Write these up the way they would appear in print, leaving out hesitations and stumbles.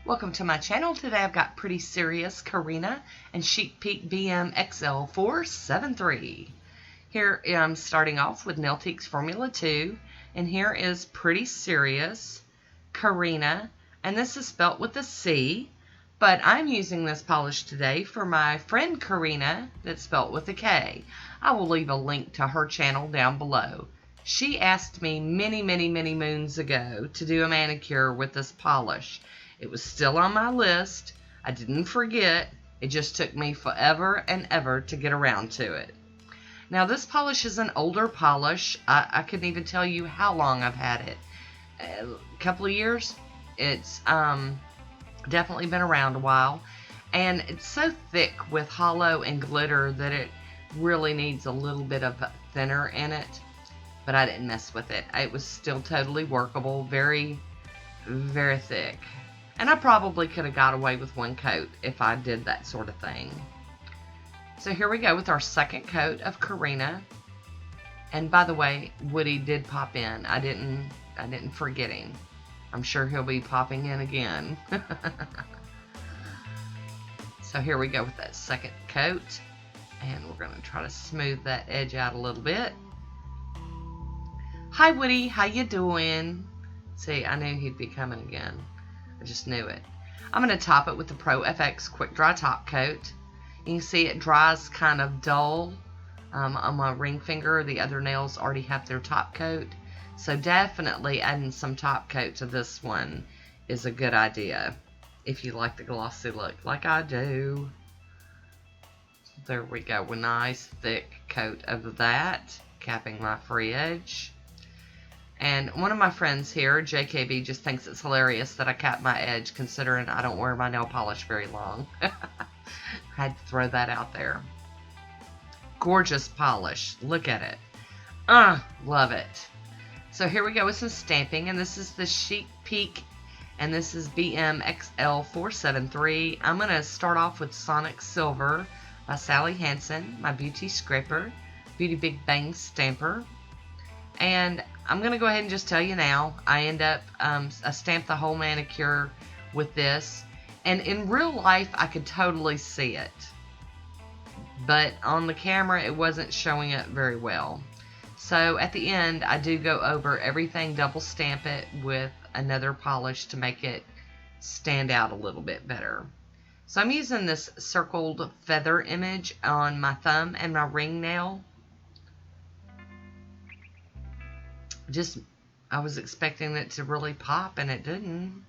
Welcome to my channel. Today I've got Pretty Serious Karina and Chic BM XL473. Here I'm starting off with Nailtiques Formula 2, and here is Pretty Serious Karina, and this is spelt with a C, but I'm using this polish today for my friend Karina that's spelt with a K. I will leave a link to her channel down below. She asked me many moons ago to do a manicure with this polish. It was still on my list. I didn't forget. It just took me forever and ever to get around to it. Now this polish is an older polish. I couldn't even tell you how long I've had it. A couple of years. It's definitely been around a while. And it's so thick with hollow and glitter that it really needs a little bit of thinner in it. But I didn't mess with it. It was still totally workable. Very thick. And I probably could have got away with one coat if I did that sort of thing. So here we go with our second coat of Karina. And by the way, Woody did pop in. I didn't forget him. I'm sure he'll be popping in again. So here we go with that second coat. And we're going to try to smooth that edge out a little bit. Hi Woody, how you doing? See, I knew he'd be coming again. I just knew it. I'm going to top it with the Pro FX Quick Dry Top Coat. You can see it dries kind of dull on my ring finger. The other nails already have their top coat. So definitely adding some top coat to this one is a good idea if you like the glossy look like I do. There we go. A nice thick coat of that, capping my free edge. And one of my friends here, JKB, just thinks it's hilarious that I cap my edge considering I don't wear my nail polish very long. Had to throw that out there. Gorgeous polish. Look at it. Love it. So here we go with some stamping, and this is the Chic Peak, and this is BM XL473. I'm going to start off with Sonic Silver by Sally Hansen, my Beauty Scraper, Beauty Big Bang Stamper. And I'm going to go ahead and just tell you now, I stamped the whole manicure with this. And in real life, I could totally see it. But on the camera, it wasn't showing it very well. So at the end, I do go over everything, double stamp it with another polish to make it stand out a little bit better. So I'm using this circled feather image on my thumb and my ring nail. I was expecting it to really pop and it didn't.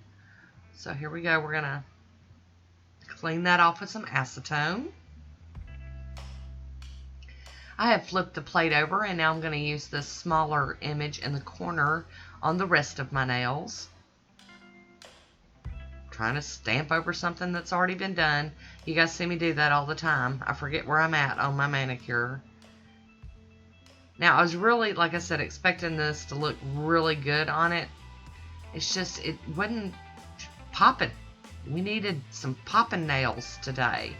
So here we go. We're going to clean that off with some acetone. I have flipped the plate over and now I'm going to use this smaller image in the corner on the rest of my nails. Trying to stamp over something that's already been done. You guys see me do that all the time. I forget where I'm at on my manicure. Now, I was really, like I said, expecting this to look really good on it. It's just, it wasn't popping. We needed some popping nails today.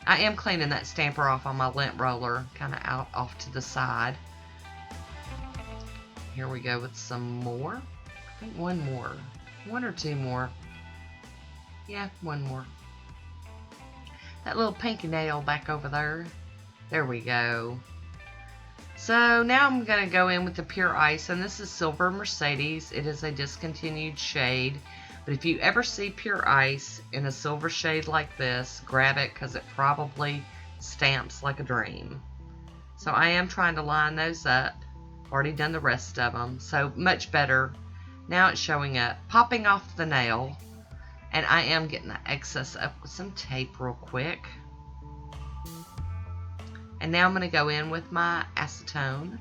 I am cleaning that stamper off on my lint roller, kind of out off to the side. Here we go with some more. I think one more. One or two more. Yeah, one more. That little pinky nail back over there. There we go. So now I'm going to go in with the Pure Ice, and this is Silver Mercedes. It is a discontinued shade, but if you ever see Pure Ice in a silver shade like this, grab it because it probably stamps like a dream. So I am trying to line those up. Already done the rest of them, so much better. Now it's showing up, popping off the nail, and I am getting the excess up with some tape real quick. And now I'm going to go in with my acetone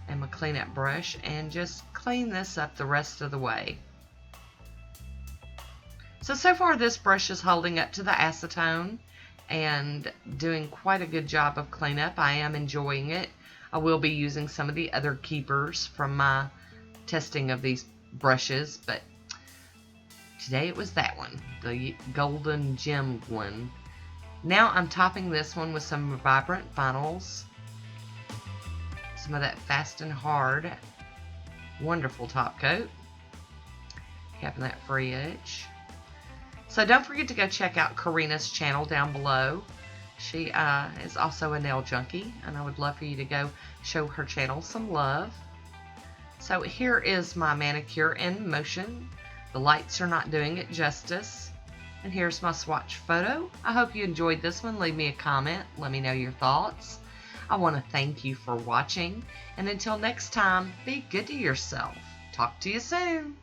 and my cleanup brush and just clean this up the rest of the way. So far this brush is holding up to the acetone and doing quite a good job of cleanup. I am enjoying it. I will be using some of the other keepers from my testing of these brushes, but today it was that one, the golden gem one. Now I'm topping this one with some Vibrant Vinyls. Some of that Fast and Hard. Wonderful top coat. Capping that free edge. So don't forget to go check out Karina's channel down below. She is also a nail junkie, and I would love for you to go show her channel some love. So here is my manicure in motion. The lights are not doing it justice. And here's my swatch photo. I hope you enjoyed this one. Leave me a comment. Let me know your thoughts. I want to thank you for watching. And until next time, be good to yourself. Talk to you soon.